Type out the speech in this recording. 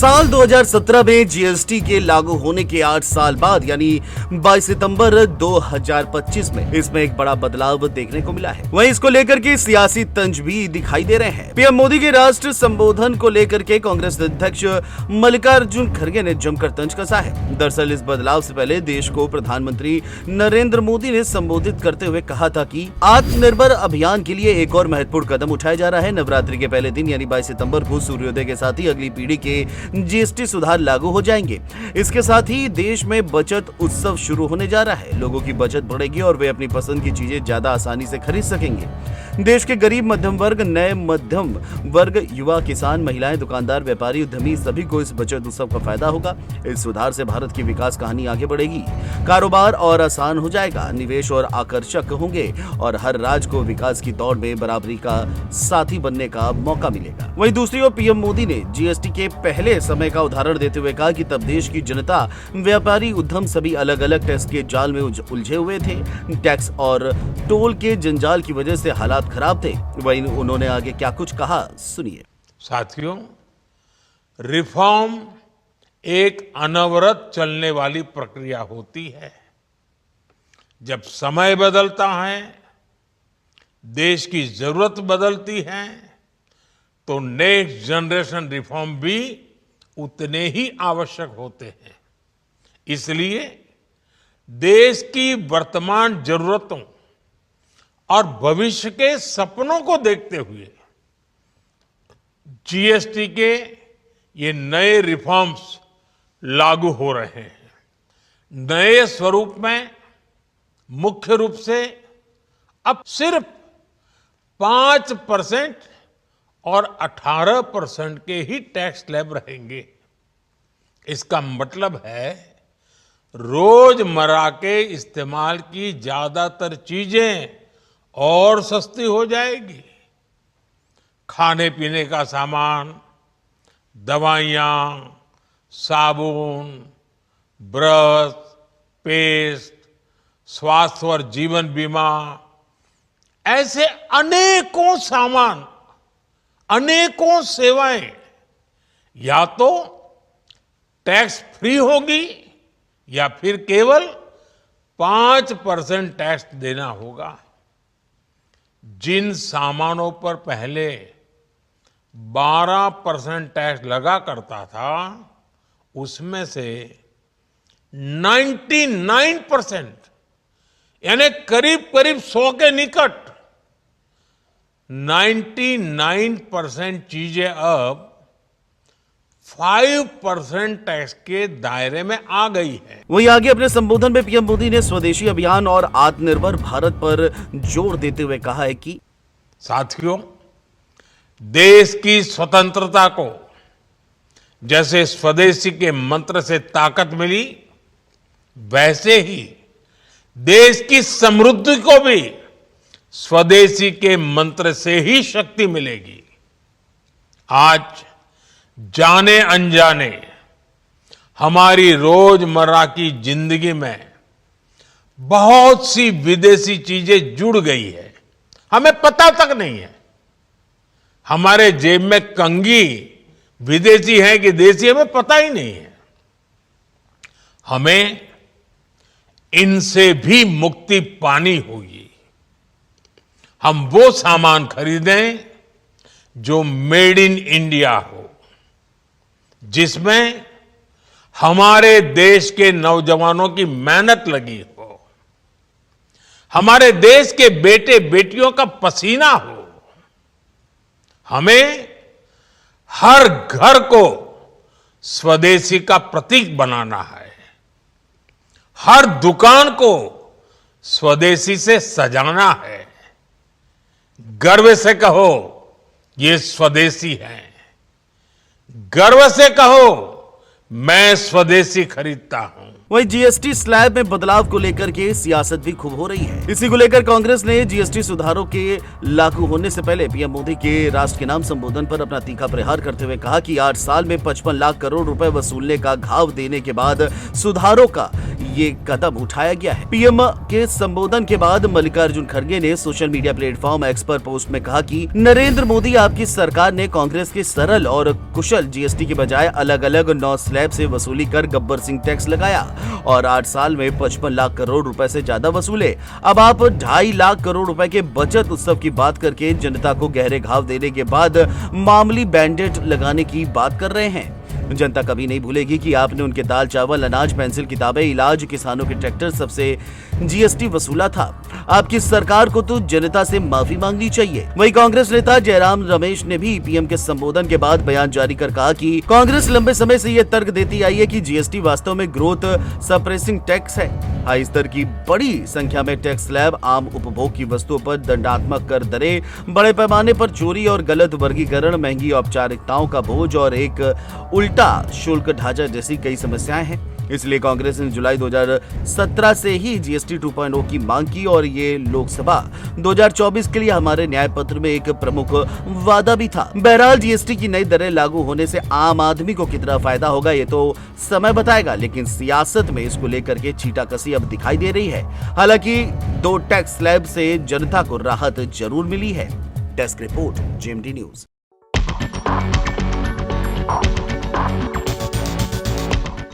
साल 2017 में जीएसटी के लागू होने के 8 साल बाद यानी 22 सितंबर 2025 में इसमें एक बड़ा बदलाव देखने को मिला है। वहीं इसको लेकर के सियासी तंज भी दिखाई दे रहे हैं। पीएम मोदी के राष्ट्र संबोधन को लेकर के कांग्रेस अध्यक्ष मल्लिकार्जुन खड़गे ने जमकर तंज कसा है। दरअसल इस बदलाव से पहले देश को प्रधानमंत्री नरेंद्र मोदी ने संबोधित करते हुए कहा था कि आत्मनिर्भर अभियान के लिए एक और महत्वपूर्ण कदम उठाया जा रहा है। नवरात्रि के पहले दिन यानी 22 सितंबर को सूर्योदय के साथ ही अगली पीढ़ी के जीएसटी सुधार लागू हो जाएंगे। इसके साथ ही देश में बचत उत्सव शुरू होने जा रहा है। लोगों की बचत बढ़ेगी और वे अपनी पसंद की चीजें ज्यादा आसानी से खरीद सकेंगे। देश के गरीब मध्यम वर्ग, नए मध्यम वर्ग, युवा, किसान, महिलाएं, दुकानदार, व्यापारी, उद्यमी सभी को इस बचत उत्सव का फायदा होगा। इस सुधार से भारत की विकास कहानी आगे बढ़ेगी, कारोबार और आसान हो जाएगा, निवेश और आकर्षक होंगे और हर राज्य को विकास की दौड़ में बराबरी का साथी बनने का मौका मिलेगा। वहीं दूसरी ओर पीएम मोदी ने जीएसटी के पहले समय का उदाहरण देते हुए कहा कि तब देश की जनता, व्यापारी, उद्यम सभी अलग अलग टैक्स के जाल में उलझे हुए थे। टैक्स और टोल के जंजाल की वजह से हालात खराब थे। वहीं उन्होंने आगे क्या कुछ कहा, सुनिए। साथियों, रिफॉर्म एक अनवरत चलने वाली प्रक्रिया होती है। जब समय बदलता है, देश की जरूरत बदलती है, तो नेक्स्ट जनरेशन रिफॉर्म भी उतने ही आवश्यक होते हैं। इसलिए देश की वर्तमान जरूरतों और भविष्य के सपनों को देखते हुए जीएसटी के ये नए रिफॉर्म्स लागू हो रहे हैं। नए स्वरूप में मुख्य रूप से अब सिर्फ 5% और 18% के ही टैक्स स्लैब रहेंगे। इसका मतलब है रोजमर्रा के इस्तेमाल की ज्यादातर चीजें और सस्ती हो जाएगी। खाने पीने का सामान, दवाइयाँ, साबुन, ब्रश, पेस्ट, स्वास्थ्य और जीवन बीमा, ऐसे अनेकों सामान, अनेकों सेवाएं या तो टैक्स फ्री होगी या फिर केवल 5% टैक्स देना होगा। जिन सामानों पर पहले 12% टैक्स लगा करता था, उसमें से 99% यानी करीब करीब 100 के निकट 99% चीजें अब 5% टैक्स के दायरे में आ गई है। वहीं आगे अपने संबोधन में पीएम मोदी ने स्वदेशी अभियान और आत्मनिर्भर भारत पर जोर देते हुए कहा है कि साथियों, देश की स्वतंत्रता को जैसे स्वदेशी के मंत्र से ताकत मिली, वैसे ही देश की समृद्धि को भी स्वदेशी के मंत्र से ही शक्ति मिलेगी। आज जाने अनजाने हमारी रोजमर्रा की जिंदगी में बहुत सी विदेशी चीजें जुड़ गई है, हमें पता तक नहीं है। हमारे जेब में कंघी विदेशी है कि देसी, हमें पता ही नहीं है। हमें इनसे भी मुक्ति पानी होगी। हम वो सामान खरीदें जो मेड इन इंडिया हो, जिसमें हमारे देश के नौजवानों की मेहनत लगी हो, हमारे देश के बेटे बेटियों का पसीना हो। हमें हर घर को स्वदेशी का प्रतीक बनाना है, हर दुकान को स्वदेशी से सजाना है। गर्व से कहो ये स्वदेशी है, गर्व से कहो मैं स्वदेशी खरीदता हूं। वहीं जीएसटी स्लैब में बदलाव को लेकर के सियासत भी खूब हो रही है। इसी को लेकर कांग्रेस ने जीएसटी सुधारों के लागू होने से पहले पीएम मोदी के राष्ट्र के नाम संबोधन पर अपना तीखा प्रहार करते हुए कहा कि 8 साल में 55 लाख करोड़ रुपए वसूलने का घाव देने के बाद सुधारों का ये कदम उठाया गया है। पीएम के संबोधन के बाद मल्लिकार्जुन खड़गे ने सोशल मीडिया प्लेटफॉर्म एक्स पर पोस्ट में कहा कि नरेंद्र मोदी आपकी सरकार ने कांग्रेस के सरल और कुशल जीएसटी के बजाय अलग अलग 9 स्लैब से वसूली कर गब्बर सिंह टैक्स लगाया और 8 साल में 55 लाख करोड़ रुपए से ज्यादा वसूले। अब आप 2.5 लाख करोड़ रुपए के बचत उत्सव की बात करके जनता को गहरे घाव देने के बाद मामूली बैंडेड लगाने की बात कर रहे हैं। जनता कभी नहीं भूलेगी कि आपने उनके दाल चावल अनाज पेंसिल किताबें इलाज किसानों के ट्रैक्टर सबसे जीएसटी वसूला था। आपकी सरकार को तो जनता से माफी मांगनी चाहिए। वहीं कांग्रेस नेता जयराम रमेश ने भी पीएम के संबोधन के बाद बयान जारी कर कहा कि कांग्रेस लंबे समय से ये तर्क देती आई है कि जीएसटी वास्तव में ग्रोथ सप्रेसिंग टैक्स है। हाई स्तर की बड़ी संख्या में टैक्स स्लैब आम उपभोग की वस्तुओं पर दंडात्मक कर दरें, बड़े पैमाने पर चोरी और गलत वर्गीकरण, महंगी औपचारिकताओं का बोझ और एक उल्टा शुल्क ढांचा जैसी कई समस्याएं हैं। इसलिए कांग्रेस ने जुलाई 2017 से ही जीएसटी 2.0 की मांग की और ये लोकसभा 2024 के लिए हमारे न्याय पत्र में एक प्रमुख वादा भी था। बहरहाल जीएसटी की नई दरें लागू होने से आम आदमी को कितना फायदा होगा ये तो समय बताएगा, लेकिन सियासत में इसको लेकर के छींटाकशी अब दिखाई दे रही है। हालांकि 2 टैक्स स्लैब से जनता को राहत जरूर मिली है। Desk report, JMD news.